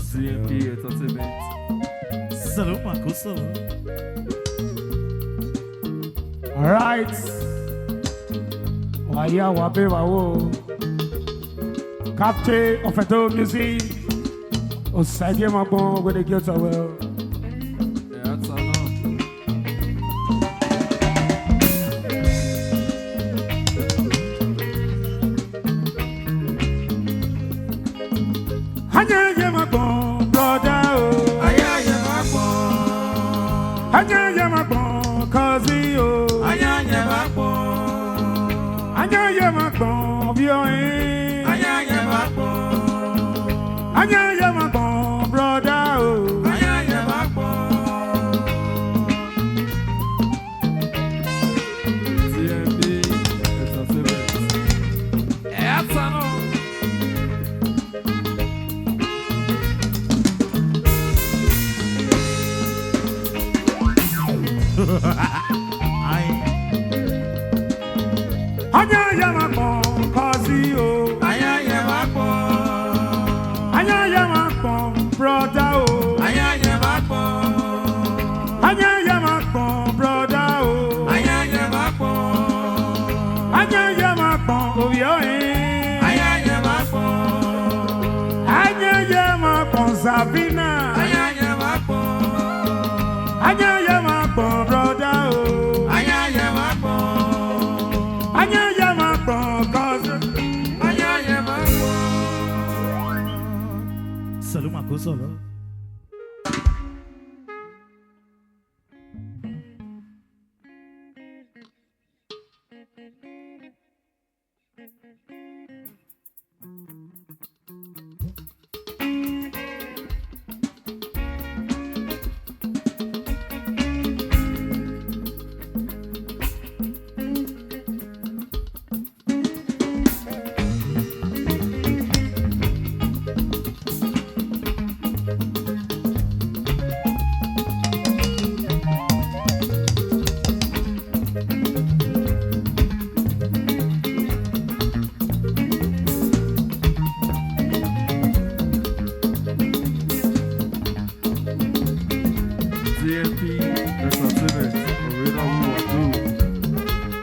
CMP Entertainment. Salut, Marco, salut. All right. Waya wabe wawo. Captain of Edo Music. Osagiemwangbon with the guitar well. That's enough. Osagiemwangbon, brother. Osagiemwangbon. Osagiemwangbon, cousin. Osagiemwangbon. Osagiemwangbon, vieux. Osagiemwangbon, brother. CMP Entertainment. That's enough. Osagiemwangbon, cousin. Osagiemwangbon. Osagiemwangbon, brother. Osagiemwangbon. Osagiemwangbon, brother. Osagiemwangbon. Osagiemwangbon, vieux. Osagiemwangbon, Zavinar. Osagiemwangbon, brother. Osagiemwangbon, cousin. Salut, Marco, salut. CMP Entertainment. Original Who Are You.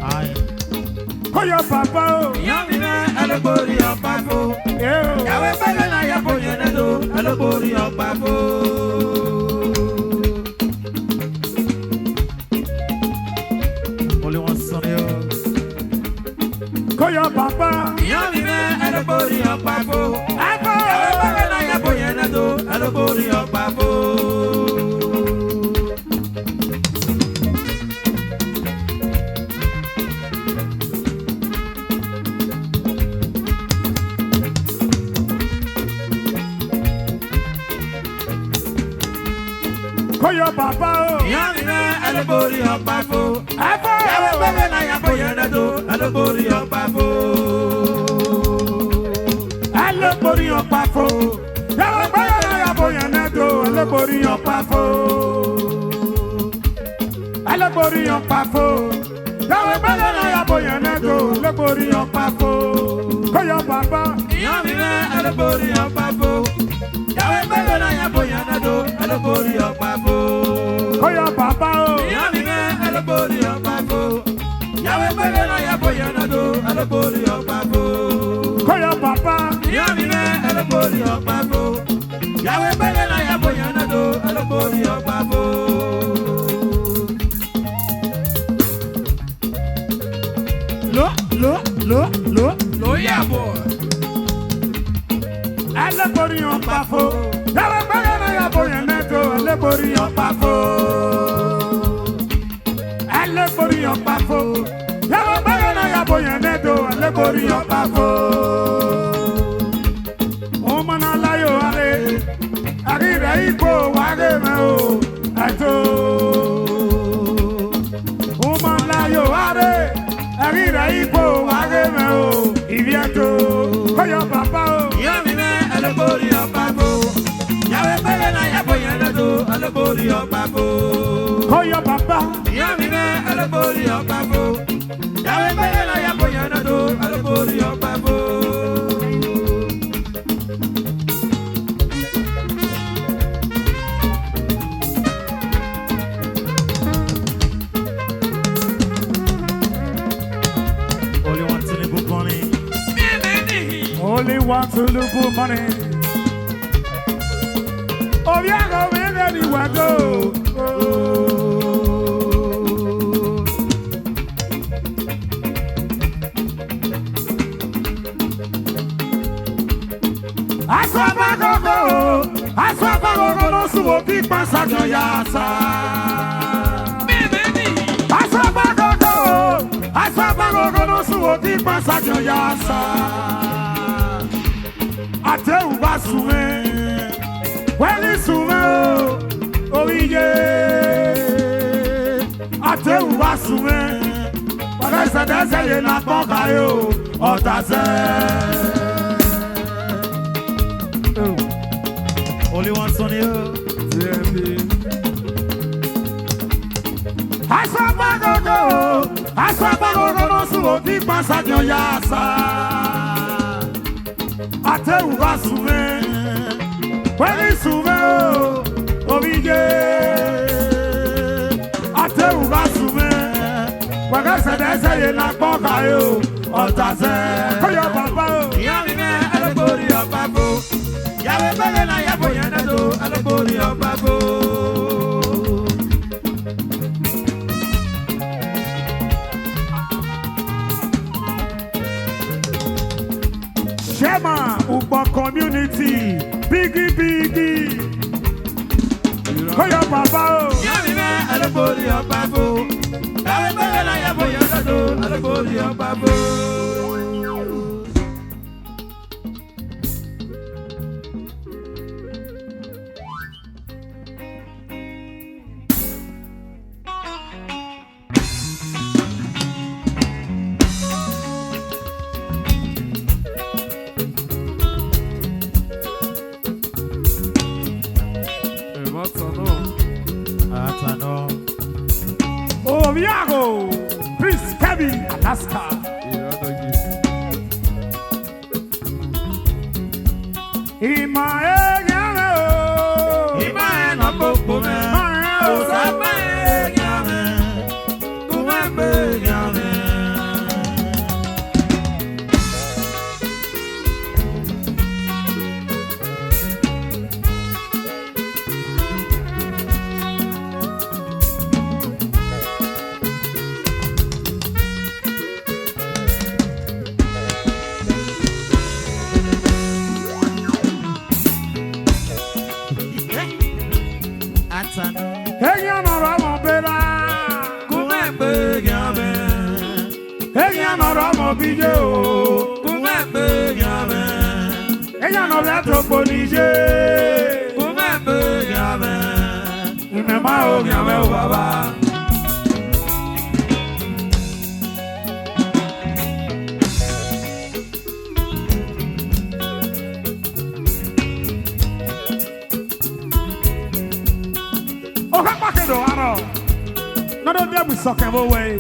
Aye. Call your papa. Yamina, alobori ọ̀páfó. Yeah. Yàwé pẹ́lẹ́ náà yẹ kó yẹn lẹ́dọ̀, alobori ọ̀páfó. Only one son, yo. Call your papa. Yamina, alobori ọ̀páfó. Apple. Yàwé pẹ́lẹ́ náà yẹ kó yẹn lẹ́dọ̀, alobori ọ̀páfó. Call your papa. Yamina, alobori ọ̀páfó. Apple. Yàwé pẹ́lẹ́ náà yẹ kó yẹn lẹ́dọ̀, alobori ọ̀páfó. Alebori ọ̀páfó. Yàwé pẹ́lẹ́ náà yà bóyá nẹ́tò. Alebori ọ̀páfó. Alebori ọ̀páfó. Yàwé pẹ́lẹ́ náà yà bóyá nẹ́tò. Alebori ọ̀páfó. Call your papa. Yamina, alobori ọ̀páfó. Yàwé pẹ́lẹ́ náà yẹ kó yẹn lẹ́dọ̀, alobori ọ̀páfó. Call your papa. Yamina, alobori ọ̀páfó. Yàwé pẹ́lẹ́ náà yẹ kó yẹn lẹ́dọ̀, alobori ọ̀páfó. Call your papa. Yamina, alobori ọ̀páfó. Yàwé pẹ́lẹ́ náà yẹ kó yẹn lẹ́dọ̀, alobori ọ̀páfó. Lo. Lóyè àbọ̀. Alebori ọ̀páfó. Yàwé pẹ́lẹ́ náà yà bóyá nẹ́tò. Alebori ọ̀páfó. Alebori ọ̀páfó. Yàwé pẹ́lẹ́ náà yà bóyá nẹ́tò. Alebori ọ̀páfó. Ọmọnà láyò aré. Àríra ìgbò wáré mẹ́ o. Ẹ̀tọ́. Ọmọnà láyò aré. Àríra ìgbò wáré mẹ́ o. Ìbí ẹ̀tọ́. Call your papa. Yamina, Koyo Baba. Yamime alabori opafo. Yawe bela ya boyana do alabori opafo. Only one to the money. Only want to look for money. Oh, yeah, go in anywhere go. I swear, go, no, so big pass your yasa. I swear, go, no, so big pass your yasa. Ate uba sume, weli sume o iye. Ate uba sume, parece dese ye na boca yo, otase. Only one son you. CFP. Aswabago, no suo di passaggio yasa. Ate uba sume, weli sume o iye. Ate uba sume, parece dese ye na boca yo, otase. Koyo Baba o. Yamime alabori opafo. Yawe bela ya boyana do alabori opafo. Shema Uba community, biggie. Koyo Baba o. Yamime alabori opafo. Yawe bela ya boyana do alabori opafo. Atano. Oh, Viago, Prince Kevin, Alaska. Imae Imae no popo me. Osabe yame. Kumambe yame. Atano. Eya no ramo bela, Kumambe yame. eya no ramo bijo, Kumambe yame. eya no leto bonije, Kumambe yame. imema o Yame o baba. do aro. No do dem soke bo we.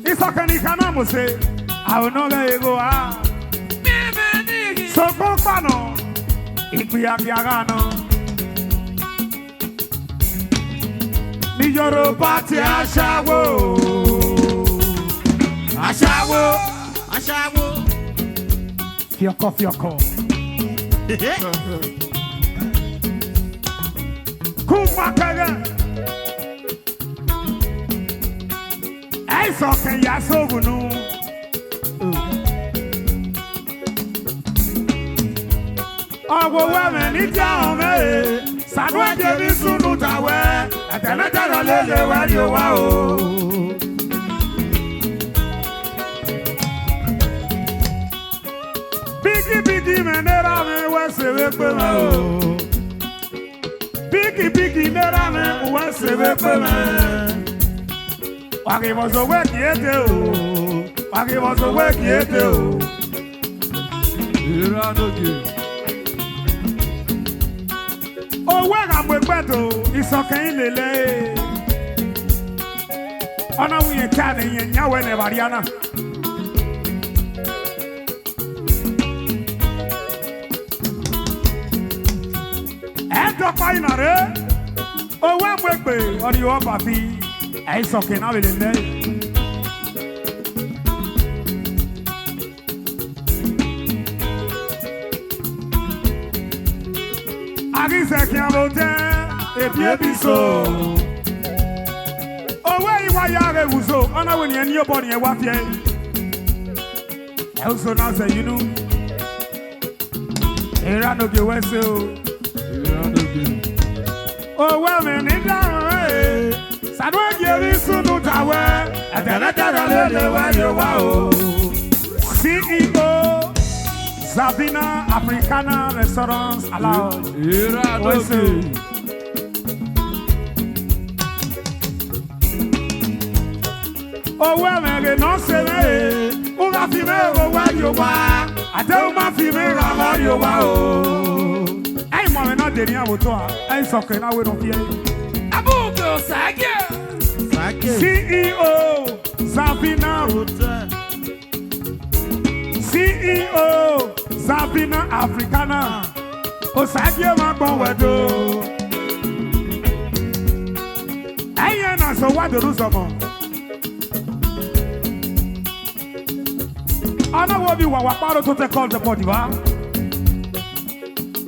Isoke ni kana mo se. I will not let go ah. So go pano. Igbiya biagano. Ni Yoruba ti aṣawo. Aṣawo. Aṣawo. Fioko. Kumakere. Isoke ya sogunu. Ọgbọ wẹ́mẹ̀ ní tí àwọn mẹ́rẹ̀ sànú ẹ̀jẹ̀ ní sunu tàwẹ́ ẹ̀tẹ̀lẹ́tẹ̀lọ́ lélẹ̀ wẹ́rí o wá o. Bíkí mẹ́nẹ́rà mi wẹ́sẹ̀ wẹ́pẹ́ mẹ́ o. Bíkí mẹ́nẹ́rà mi wẹ́sẹ̀ wẹ́pẹ́ mẹ́. Wàkìmọ̀sọ̀ wẹ́kì ètè o. Wàkìmọ̀sọ̀ wẹ́kì ètè o. Ìrànlọ́gì. Owó àgbẹ̀gbẹ̀dọ̀ ìsọ̀kẹ́ ìlélẹ̀. Ona we tane nya we ne variana. Endo painare. O wa mwekbe ori o papi. Ai so ke na vele ne. Agi se ki abote e pie biso. Owe iwa ya re uzo ona we ni eni obo ni e wa fie. E uzo na say you know. Era no ge we se o. Oh, well, man, it down. Sadwa Giri Sunu Tawe, at the letter where you wow. CEO Zavinar Africana restaurants allowed. Oh, well, man, no say, Uma female, where you are. I tell my female, how you wow. I'm not the near motor. I'm sorry, now we don't hear you. Abuko Sagia CEO Zavinar CEO Zavinar Africana Osagiemwangbon wedo. Aye na so what the rusomo. Ana wo bi wa paro to take call the body va.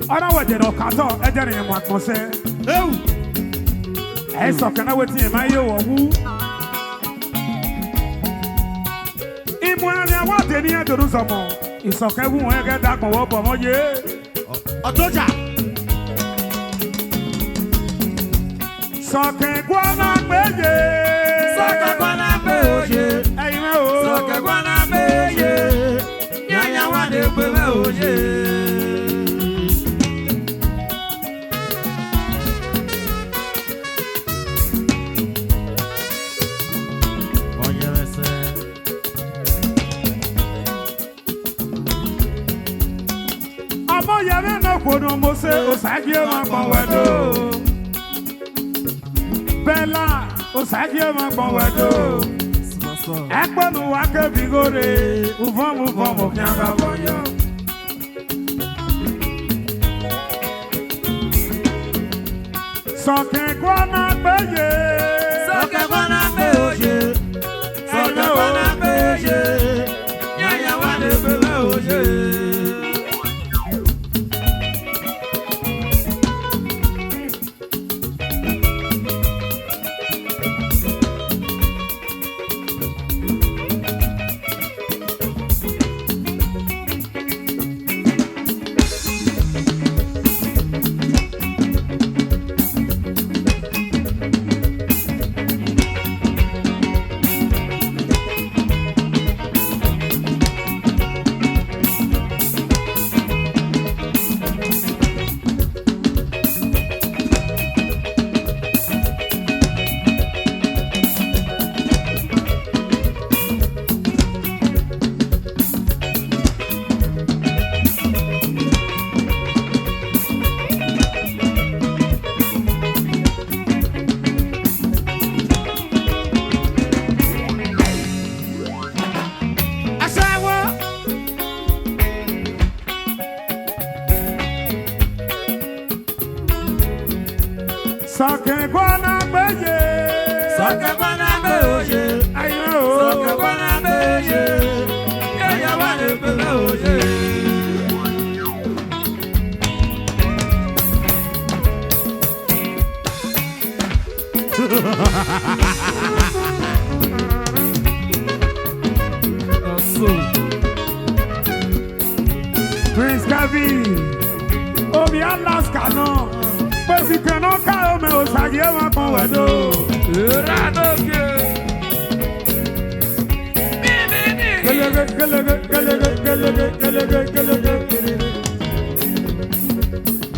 Ana we de no kato ejere yen Wangbon se. E so kana we tin ma ye wo wu. Imu ani wa de ni e do rusomo. Isoke wu won ge dagbon wo bo mo ye. Otoja. Soke gwana peje. Soke gwana peje. Eyi me o. Soke gwana peje. Nyanya wa de pe me oje. Amo yare no kono mo se Osagiemwangbon wedo. Bella Osagiemwangbon wedo. Ekponu wa ke bigore uvom kianga bonyo. Soke gwana peye. Soke gwana peje. Soke gwana peje. Nyanya wa de pe me oje. Soke gwana peje. Soke gwana peje. Ayo. Soke gwana peje. Nyanya wa de pe me oje. Prince Kavi. Obi Alaska no. Pesi que no cae me Osagiemwangbon wedo.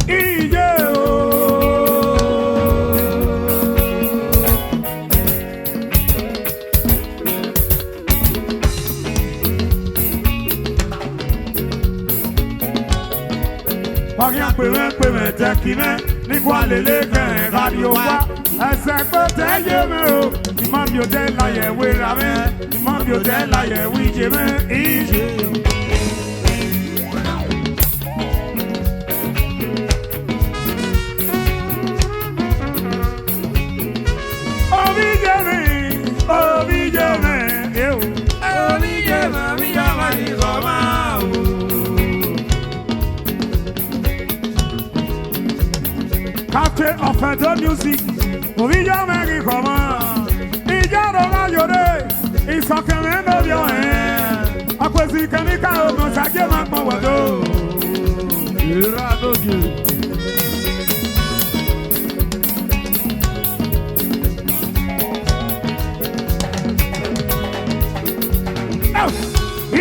Iye o. Pagi pe me te ki me ni kwa lele ke radio wa. Ẹsẹ̀gbọ́tẹ̀ yé mi o, ìmọ̀ mi ò tẹ́ láyẹ̀ wé ra mi, ìmọ̀ mi ò tẹ́ láyẹ̀ wí jẹ mi, ìjẹ. Omi jẹ mi, ewu. Omi jẹ mi yá ma ní kọ́má o. Captain of the music, omi jẹ mi kí kọ́má. Ìjà ló máa yọ̀dé, ìsọ̀kẹ̀mí ló yọ ẹ̀. Àpèsè kẹ́míkà ọmọ ṣàjẹ́ máa pọ̀ wọ̀dọ̀. Ìrà lóge.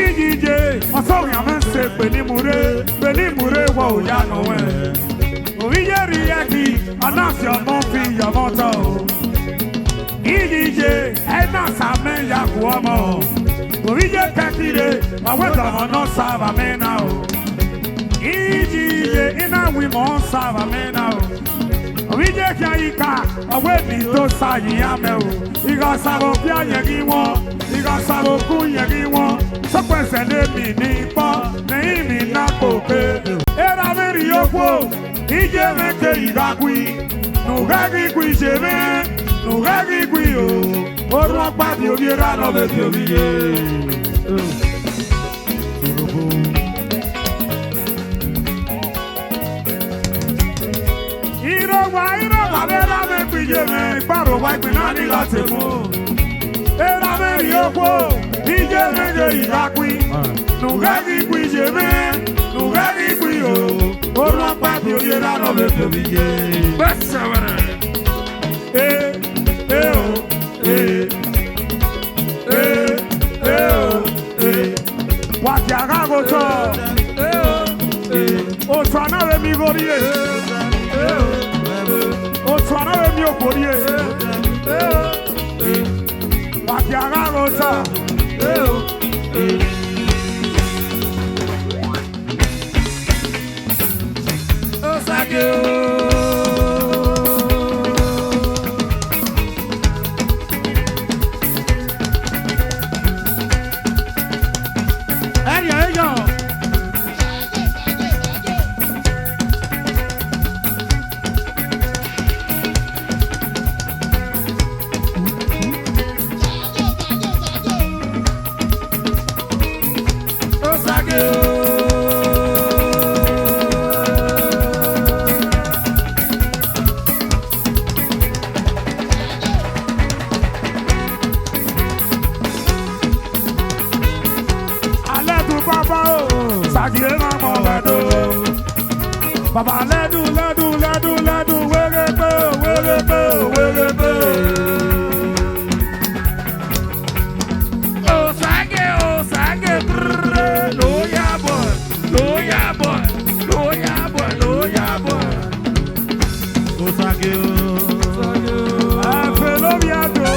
Ìjìjẹ ọ̀sọ́run àmì ń ṣe pènímùrè wọ òyànà wẹ̀. Òwúyẹ̀rì yẹ kí ọ̀nàṣì ọmọ fi yọ̀mọ́ tọ̀ o. Ìjìjẹ ẹ̀nà sàmì yàgò ọmọ. Òwúyẹ kẹ́kìrè ọ̀wé dọ̀mọ̀ náà sábà mí náà o. Ìjìjẹ iná wí mọ̀ ń sábà mí náà o. Òwúyẹ kí ayíká ọ̀wé mi tó sáyìí àmẹ́ o. Ìgbà sábò bí àyẹ̀kí wọn. Ìgbàsàrò kú yẹ̀rí wọn, sọ́pẹ̀sẹ̀ lémi ní pọ́, lẹ́yìn mi náà kò pé. Era mi rí okwo, ìjẹ́ mẹ́kẹ́ ìdágui, nùgágí gui ṣe mẹ́, nùgágí gui o, orun ọgbà bí omi rà lọ bẹ̀ bí omi yé. Ìrọ̀wà bẹ́ẹ̀ mi pìjẹ́ mẹ́, ìpàrọ̀ wá ìpín náà ní láti mú. Era meri okwo, ije mege ìdákwi, nùgágí gui ṣe mẹ́, nùgágí gui o, orun ọgbà bí omi rà lọ bẹ̀ bí omi yé. Bẹ́sẹ̀ wẹ̀rẹ̀. Wàtí àgàgòtò, òtù ànáwé mi goríye, òtù ànáwé mi ògoríye, wàtí àgàgòtò. Baba ledu, werebe. Osage, loya boy. Osage, Afelomiado,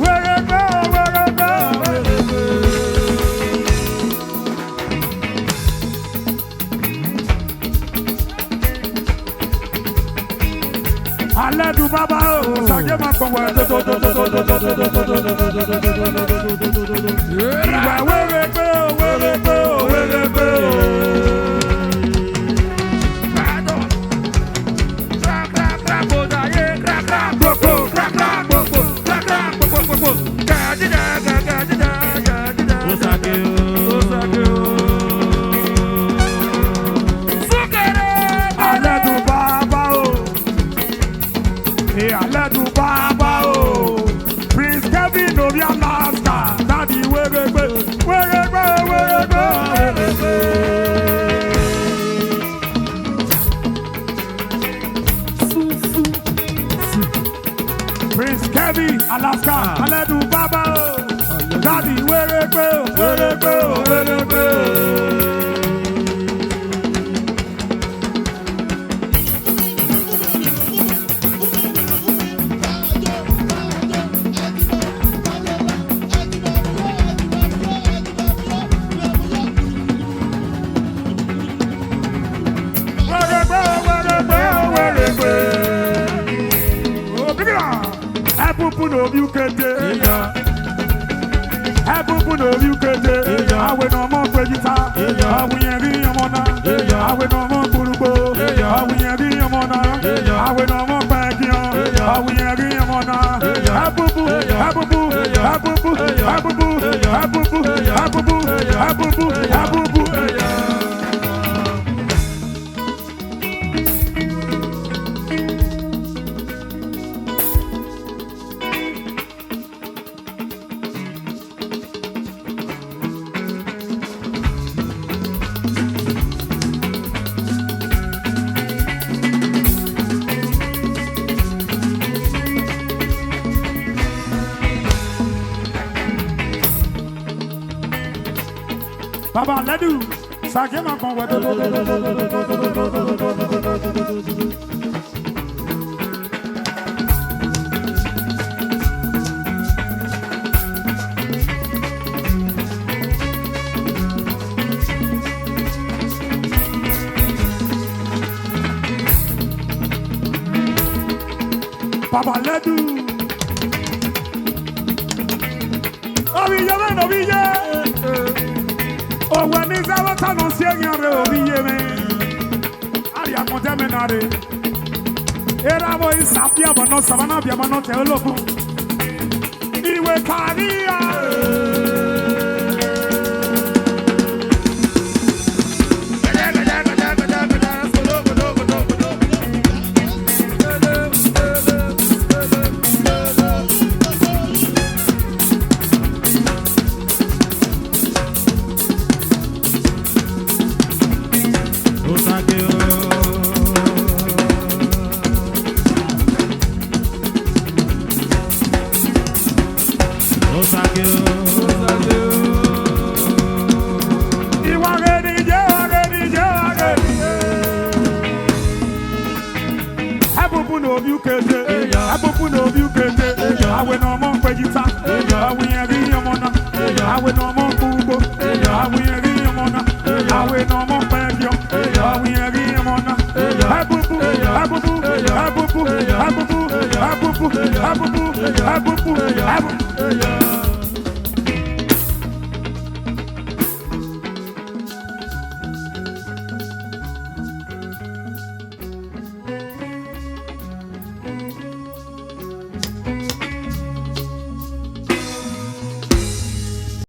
werebe. Aledu baba o, Osagiemwangbon ìwà werebe. Aledu baba o, Prince Kevin obi Alaska, Daddy werebe. Ebubu no bukete. Ebubu no bukete. Awe no mo kwejita. Awe yeri yamona. Awe no mo kurubo. Awe yeri yamona. Awe no mo kwekio. Awe yeri yamona. Ebubu, ebubu, ebubu, ebubu, ebubu, ebubu, ebubu, ebubu. Baba Ledu, Osagiemwangbon wedo. Baba Ledu. Obiye men obiye. Oh, when is our town on Sierra Leone? Ari akonte menare. Era boy sapia but not Savannah, but not Teologu. Iwe Paria. Awe no mo kwejita. Awe yeri yamona. Awe no mo kubo. Awe yeri yamona. Awe no mo kwekio. Awe yeri yamona. Ebubu, ebubu, ebubu, ebubu, ebubu, ebubu, ebubu, ebubu.